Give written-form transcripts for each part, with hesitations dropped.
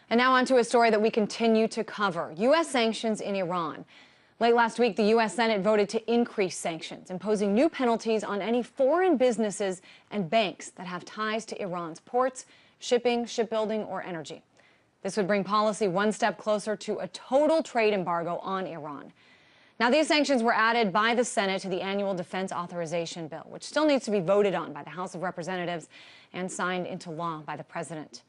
And now on to a story that we continue to cover, U.S. sanctions in Iran. Late last week, the U.S. Senate voted to increase sanctions, imposing new penalties on any foreign businesses and banks that have ties to Iran's ports, shipping, shipbuilding, or energy. This would bring policy one step closer to a total trade embargo on Iran. Now, these sanctions were added by the Senate to the annual defense authorization bill, which still needs to be voted on by the House of Representatives and signed into law by the president.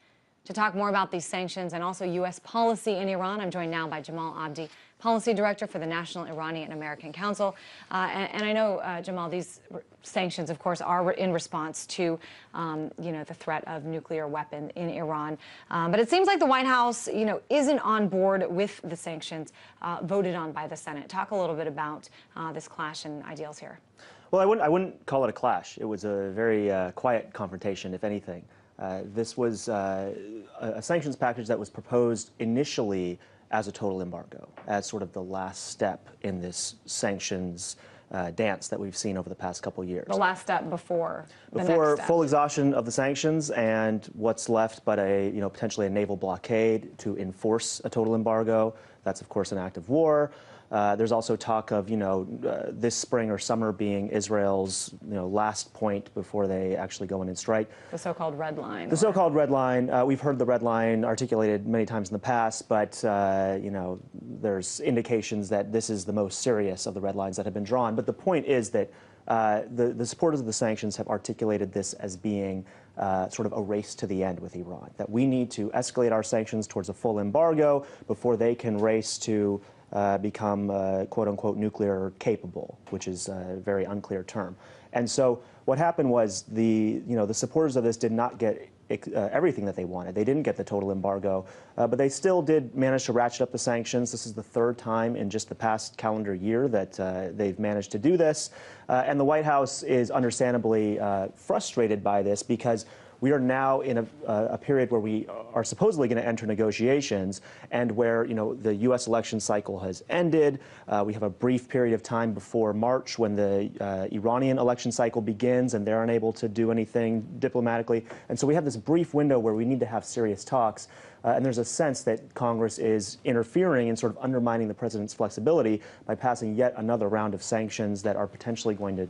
To talk more about these sanctions and also U.S. policy in Iran, I'm joined now by Jamal Abdi, Policy Director for the National Iranian American Council. And I know, Jamal, these sanctions, of course, are in response to, the threat of nuclear weapon in Iran. But it seems like the White House, isn't on board with the sanctions voted on by the Senate. Talk a little bit about this clash in ideals here. Well, I wouldn't call it a clash. It was a very quiet confrontation, if anything. This was a sanctions package that was proposed initially as a total embargo, as sort of the last step in this sanctions dance that we've seen over the past couple years. The last step before the next step. Full exhaustion of the sanctions and what's left but potentially a naval blockade to enforce a total embargo. That's, of course, an act of war. There's also talk of, this spring or summer being Israel's, last point before they actually go in and strike. The so-called red line. The so-called red line. We've heard the red line articulated many times in the past, but, there's indications that this is the most serious of the red lines that have been drawn. But the point is that the supporters of the sanctions have articulated this as being sort of a race to the end with Iran, that we need to escalate our sanctions towards a full embargo before they can race to become quote-unquote nuclear capable, which is a very unclear term. And so what happened was the supporters of this did not get everything that they wanted. They didn't get the total embargo, but they still did manage to ratchet up the sanctions. This is the third time in just the past calendar year that they've managed to do this. And the White House is understandably frustrated by this because we are now in a period where we are supposedly going to enter negotiations and where, the U.S. election cycle has ended. We have a brief period of time before March when the Iranian election cycle begins and they're unable to do anything diplomatically. And so we have this brief window where we need to have serious talks. And there's a sense that Congress is interfering and sort of undermining the president's flexibility by passing yet another round of sanctions that are potentially going to,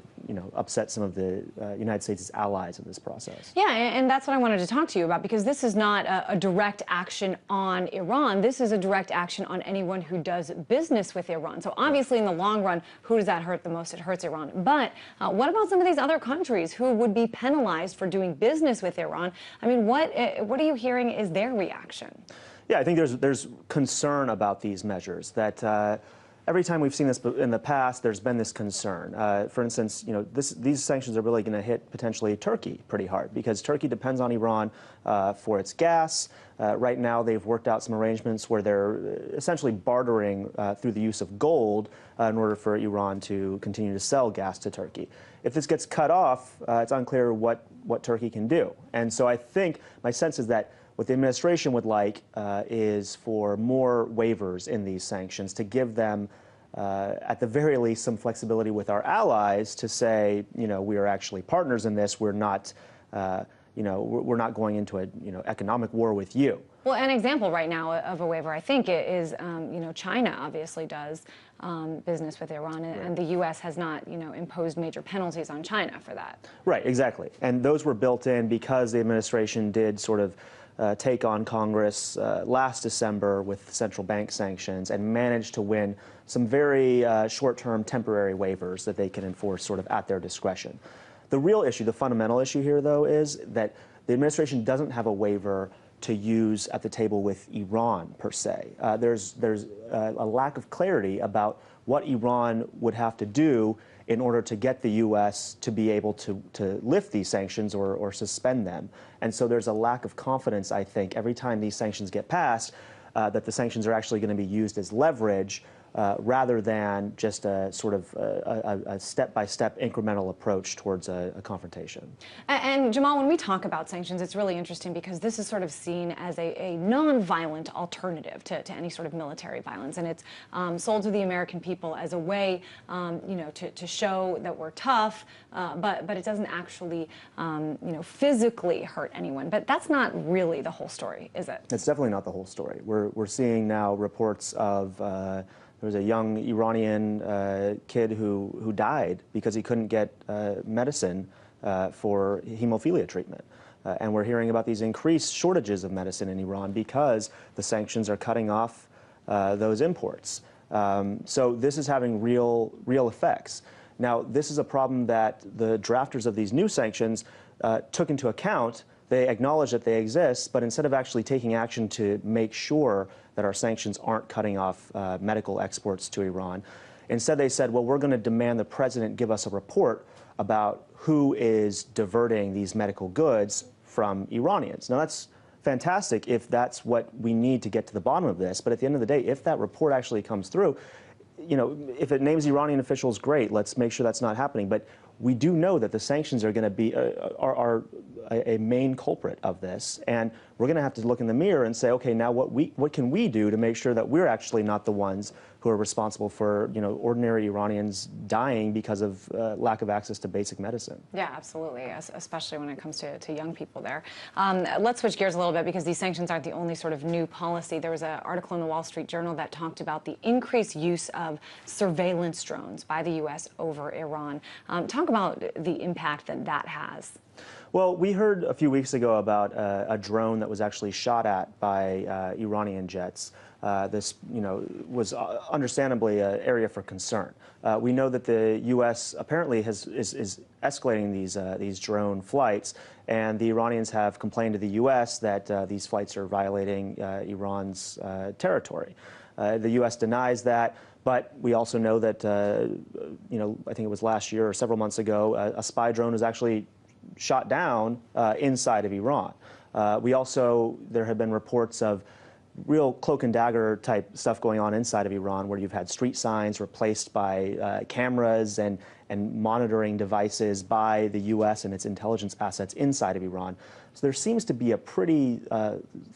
upset some of the United States' allies in this process. Yeah, and that's what I wanted to talk to you about, because this is not a direct action on Iran. This is a direct action on anyone who does business with Iran. So obviously, in the long run, who does that hurt the most? It hurts Iran. But what about some of these other countries who would be penalized for doing business with Iran? I mean, what are you hearing is their reaction? Yeah, I think there's concern about these measures, that every time we've seen this in the past, there's been this concern. For instance, these sanctions are really going to hit potentially Turkey pretty hard because Turkey depends on Iran for its gas. Right now, they've worked out some arrangements where they're essentially bartering through the use of gold in order for Iran to continue to sell gas to Turkey. If this gets cut off, it's unclear what Turkey can do. And so I think my sense is that what the administration would like is for more waivers in these sanctions to give them, at the very least, some flexibility with our allies to say, we are actually partners in this. We're not, we're not going into a, economic war with you. Well, an example right now of a waiver, I think, is, China obviously does business with Iran, and the U.S. has not, imposed major penalties on China for that. Right, exactly. And those were built in because the administration did sort of take on Congress last December with central bank sanctions and managed to win some very short-term temporary waivers that they can enforce sort of at their discretion. The real issue, the fundamental issue here, though, is that the administration doesn't have a waiver to use at the table with Iran, per se. There's a lack of clarity about what Iran would have to do in order to get the U.S. to be able to lift these sanctions or suspend them. And so there's a lack of confidence, I think, every time these sanctions get passed, that the sanctions are actually going to be used as leverage rather than just a sort of a step-by-step incremental approach towards a confrontation. And Jamal, when we talk about sanctions, it's really interesting because this is sort of seen as a non-violent alternative to any sort of military violence, and it's sold to the American people as a way, to show that we're tough, but it doesn't actually, physically hurt anyone. But that's not really the whole story, is it? It's definitely not the whole story. We're seeing now reports of there was a young Iranian kid who died because he couldn't get medicine for hemophilia treatment. And we're hearing about these increased shortages of medicine in Iran because the sanctions are cutting off those imports. So this is having real effects. Now, this is a problem that the drafters of these new sanctions took into account. They acknowledge that they exist, but instead of actually taking action to make sure that our sanctions aren't cutting off medical exports to Iran, instead they said, well, we're going to demand the president give us a report about who is diverting these medical goods from Iranians. Now, that's fantastic if that's what we need to get to the bottom of this, but at the end of the day, if that report actually comes through, if it names Iranian officials, great, let's make sure that's not happening. But we do know that the sanctions are going to be are a main culprit of this, and we're going to have to look in the mirror and say, okay, now what can we do to make sure that we're actually not the ones who are responsible for ordinary Iranians dying because of lack of access to basic medicine? Yeah, absolutely, especially when it comes to young people there. Let's switch gears a little bit because these sanctions aren't the only sort of new policy. There was an article in the Wall Street Journal that talked about the increased use of surveillance drones by the U.S. over Iran. Talk about the impact that has. Well, we heard a few weeks ago about a drone that was actually shot at by Iranian jets. This, was understandably an area for concern. We know that the U.S. apparently is escalating these drone flights, and the Iranians have complained to the U.S. that these flights are violating Iran's territory. The U.S. denies that. But we also know that, I think it was last year or several months ago, a spy drone was actually shot down inside of Iran. There have been reports of real cloak and dagger type stuff going on inside of Iran, where you've had street signs replaced by cameras and monitoring devices by the U.S. and its intelligence assets inside of Iran. So there seems to be a pretty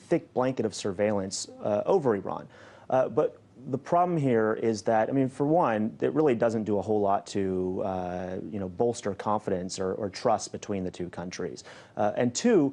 thick blanket of surveillance over Iran. But the problem here is that, for one, it really doesn't do a whole lot to, bolster confidence or trust between the two countries. And two,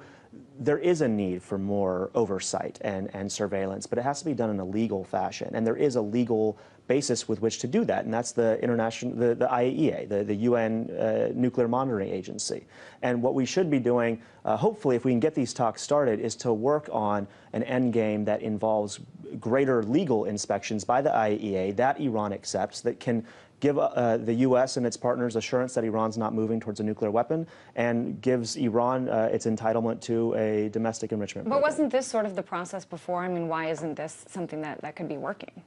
there is a need for more oversight and surveillance, but it has to be done in a legal fashion. And there is a legal basis with which to do that, and that's the IAEA, the UN Nuclear Monitoring Agency. And what we should be doing, hopefully, if we can get these talks started, is to work on an end game that involves greater legal inspections by the IAEA that Iran accepts, that can give the U.S. and its partners assurance that Iran's not moving towards a nuclear weapon, and gives Iran its entitlement to a domestic enrichment program. But wasn't this sort of the process before? Why isn't this something that could be working?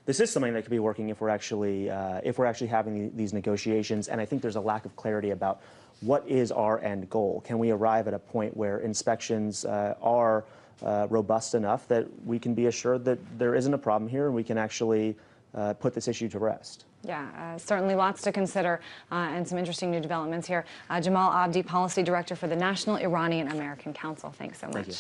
This is something that could be working if we're actually having these negotiations, and I think there's a lack of clarity about what is our end goal. Can we arrive at a point where inspections are robust enough that we can be assured that there isn't a problem here and we can actually put this issue to rest? Yeah, certainly lots to consider and some interesting new developments here. Jamal Abdi, Policy Director for the National Iranian American Council. Thanks so much. Thank you.